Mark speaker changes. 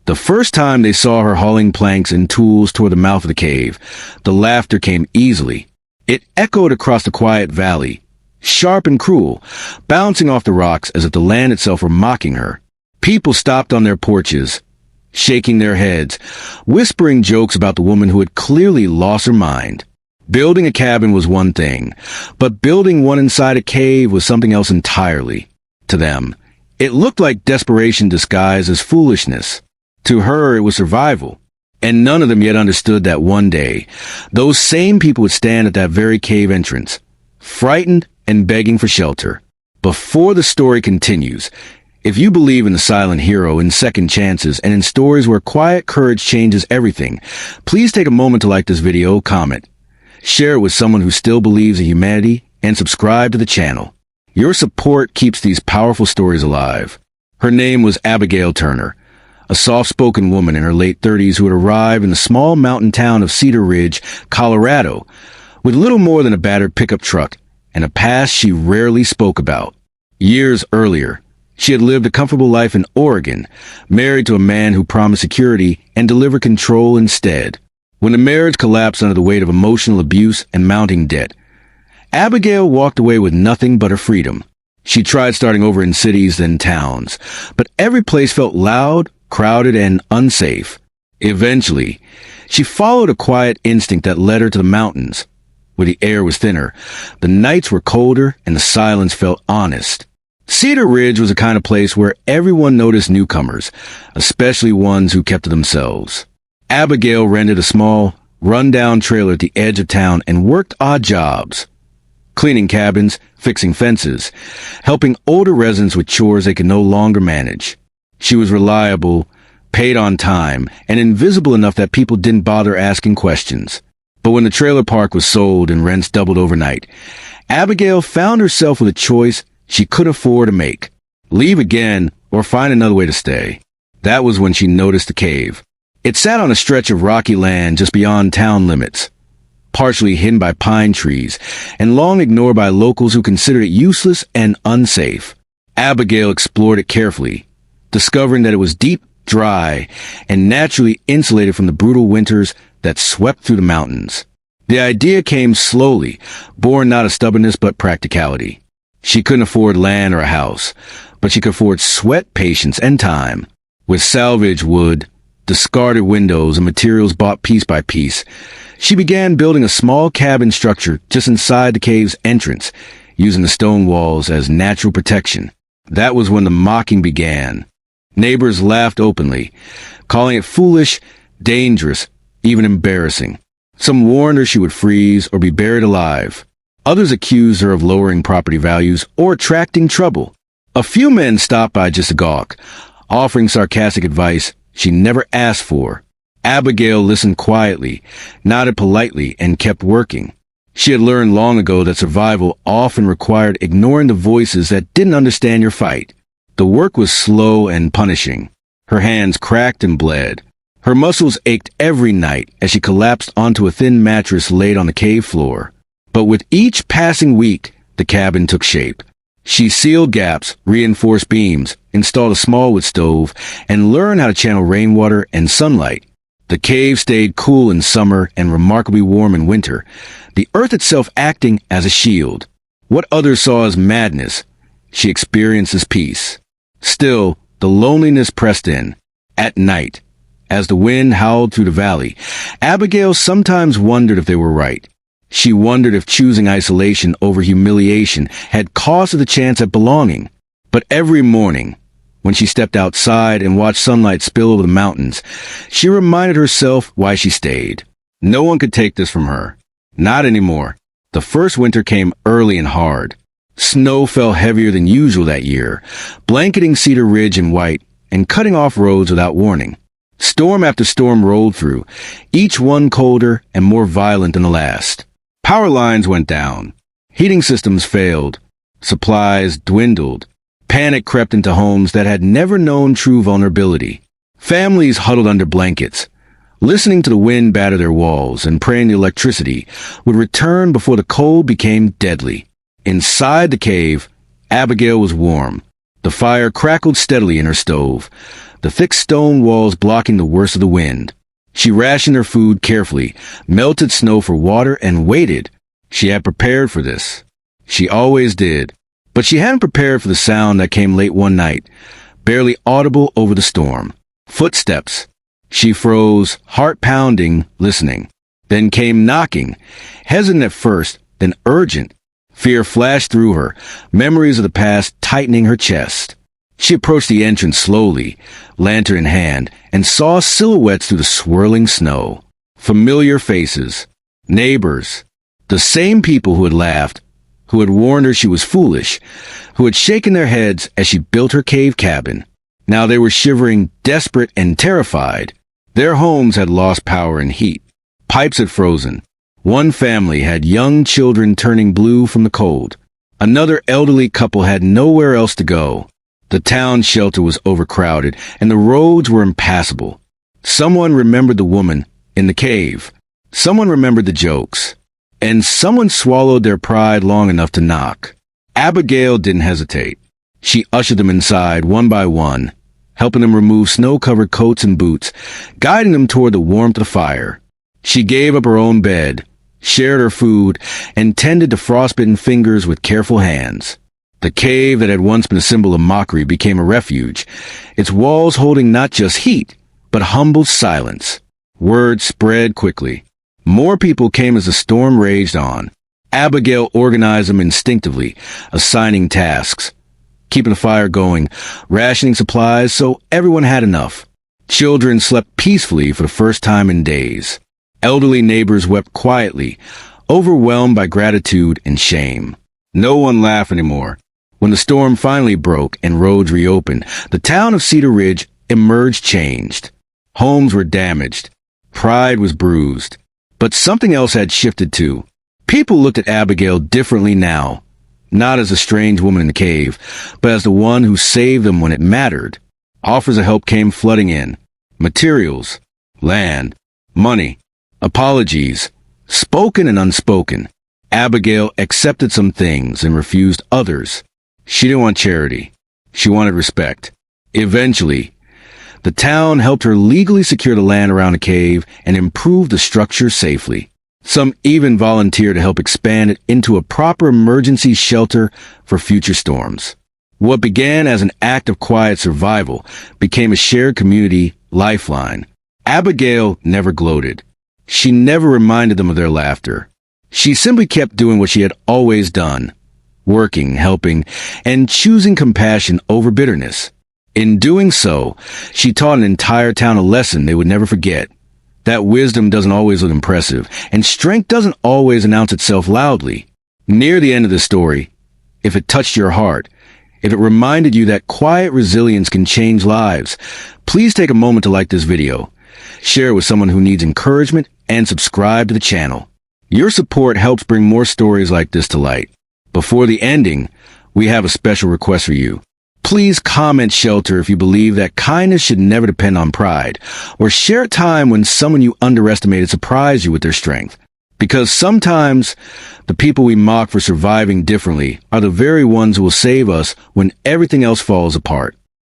Speaker 1: The first time they saw her hauling planks and tools toward the mouth of the cave, the laughter came easily. It echoed across the quiet valley, sharp and cruel, bouncing off the rocks as if the land itself were mocking her. People stopped on their porches, shaking their heads, whispering jokes about the woman who had clearly lost her mind. Building a cabin was one thing, but building one inside a cave was something else entirely. To them, it looked like desperation disguised as foolishness. To her, it was survival. And none of them yet understood that one day, those same people would stand at that very cave entrance, frightened and begging for shelter. Before the story continues, if you believe in the silent hero, in second chances, and in stories where quiet courage changes everything, please take a moment to like this video, comment, share it with someone who still believes in humanity, and subscribe to the channel. Your support keeps these powerful stories alive. Her name was Abigail Turner, a soft-spoken woman in her late 30s who had arrived in the small mountain town of Cedar Ridge, Colorado, with little more than a battered pickup truck and a past she rarely spoke about. Years earlier, she had lived a comfortable life in Oregon, married to a man who promised security and delivered control instead. When the marriage collapsed under the weight of emotional abuse and mounting debt, Abigail walked away with nothing but her freedom. She tried starting over in cities, then towns, but every place felt loud, crowded, and unsafe. Eventually, she followed a quiet instinct that led her to the mountains, where the air was thinner, the nights were colder, and the silence felt honest. Cedar Ridge was a kind of place where everyone noticed newcomers, especially ones who kept to themselves. Abigail rented a small, run-down trailer at the edge of town and worked odd jobs, cleaning cabins, fixing fences, helping older residents with chores they could no longer manage. She was reliable, paid on time, and invisible enough that people didn't bother asking questions. But when the trailer park was sold and rents doubled overnight, Abigail found herself with a choice she couldn't afford to make: leave again or find another way to stay. That was when she noticed the cave. It sat on a stretch of rocky land just beyond town limits, partially hidden by pine trees and long ignored by locals who considered it useless and unsafe. Abigail explored it carefully, discovering that it was deep, dry, and naturally insulated from the brutal winters that swept through the mountains. The idea came slowly, born not of stubbornness but practicality. She couldn't afford land or a house, but she could afford sweat, patience, and time. With salvaged wood, discarded windows, and materials bought piece by piece, she began building a small cabin structure just inside the cave's entrance, using the stone walls as natural protection. That was when the mocking began. Neighbors laughed openly, calling it foolish, dangerous, even embarrassing. Some warned her she would freeze or be buried alive. Others accused her of lowering property values or attracting trouble. A few men stopped by just to gawk, offering sarcastic advice she never asked for. Abigail listened quietly, nodded politely, and kept working. She had learned long ago that survival often required ignoring the voices that didn't understand your fight. The work was slow and punishing. Her hands cracked and bled. Her muscles ached every night as she collapsed onto a thin mattress laid on the cave floor. But with each passing week, the cabin took shape. She sealed gaps, reinforced beams, installed a small wood stove, and learned how to channel rainwater and sunlight. The cave stayed cool in summer and remarkably warm in winter, the earth itself acting as a shield. What others saw as madness, she experienced as peace. Still, the loneliness pressed in. At night, as the wind howled through the valley, Abigail sometimes wondered if they were right. She wondered if choosing isolation over humiliation had cost her the chance at belonging. But every morning, when she stepped outside and watched sunlight spill over the mountains, she reminded herself why she stayed. No one could take this from her. Not anymore. The first winter came early and hard. Snow fell heavier than usual that year, blanketing Cedar Ridge in white and cutting off roads without warning. Storm after storm rolled through, each one colder and more violent than the last. Power lines went down. Heating systems failed. Supplies dwindled. Panic crept into homes that had never known true vulnerability. Families huddled under blankets, listening to the wind batter their walls and praying the electricity would return before the cold became deadly. Inside the cave, Abigail was warm. The fire crackled steadily in her stove, the thick stone walls blocking the worst of the wind. She rationed her food carefully, melted snow for water, and waited. She had prepared for this. She always did. But she hadn't prepared for the sound that came late one night, barely audible over the storm. Footsteps. She froze, heart pounding, listening. Then came knocking, hesitant at first, then urgent. Fear flashed through her, memories of the past tightening her chest. She approached the entrance slowly, lantern in hand, and saw silhouettes through the swirling snow. Familiar faces. Neighbors. The same people who had laughed, who had warned her she was foolish, who had shaken their heads as she built her cave cabin. Now they were shivering, desperate and terrified. Their homes had lost power and heat. Pipes had frozen. One family had young children turning blue from the cold. Another elderly couple had nowhere else to go. The town shelter was overcrowded, and the roads were impassable. Someone remembered the woman in the cave. Someone remembered the jokes. And someone swallowed their pride long enough to knock. Abigail didn't hesitate. She ushered them inside one by one, helping them remove snow-covered coats and boots, guiding them toward the warmth of the fire. She gave up her own bed, shared her food, and tended to frostbitten fingers with careful hands. The cave that had once been a symbol of mockery became a refuge, its walls holding not just heat, but humble silence. Word spread quickly. More people came as the storm raged on. Abigail organized them instinctively, assigning tasks, keeping the fire going, rationing supplies so everyone had enough. Children slept peacefully for the first time in days. Elderly neighbors wept quietly, overwhelmed by gratitude and shame. No one laughed anymore. When the storm finally broke and roads reopened, the town of Cedar Ridge emerged changed. Homes were damaged. Pride was bruised. But something else had shifted too. People looked at Abigail differently now, not as a strange woman in the cave, but as the one who saved them when it mattered. Offers of help came flooding in. Materials, land, money, apologies, spoken and unspoken. Abigail accepted some things and refused others. She didn't want charity. She wanted respect. Eventually, the town helped her legally secure the land around the cave and improve the structure safely. Some even volunteered to help expand it into a proper emergency shelter for future storms. What began as an act of quiet survival became a shared community lifeline. Abigail never gloated. She never reminded them of their laughter. She simply kept doing what she had always done, working, helping, and choosing compassion over bitterness. In doing so, she taught an entire town a lesson they would never forget. That wisdom doesn't always look impressive, and strength doesn't always announce itself loudly. Near the end of the story, if it touched your heart, if it reminded you that quiet resilience can change lives, please take a moment to like this video, share it with someone who needs encouragement, and subscribe to the channel. Your support helps bring more stories like this to light. Before the ending, we have a special request for you. Please comment shelter if you believe that kindness should never depend on pride, or share a time when someone you underestimated surprised you with their strength. Because sometimes the people we mock for surviving differently are the very ones who will save us when everything else falls apart.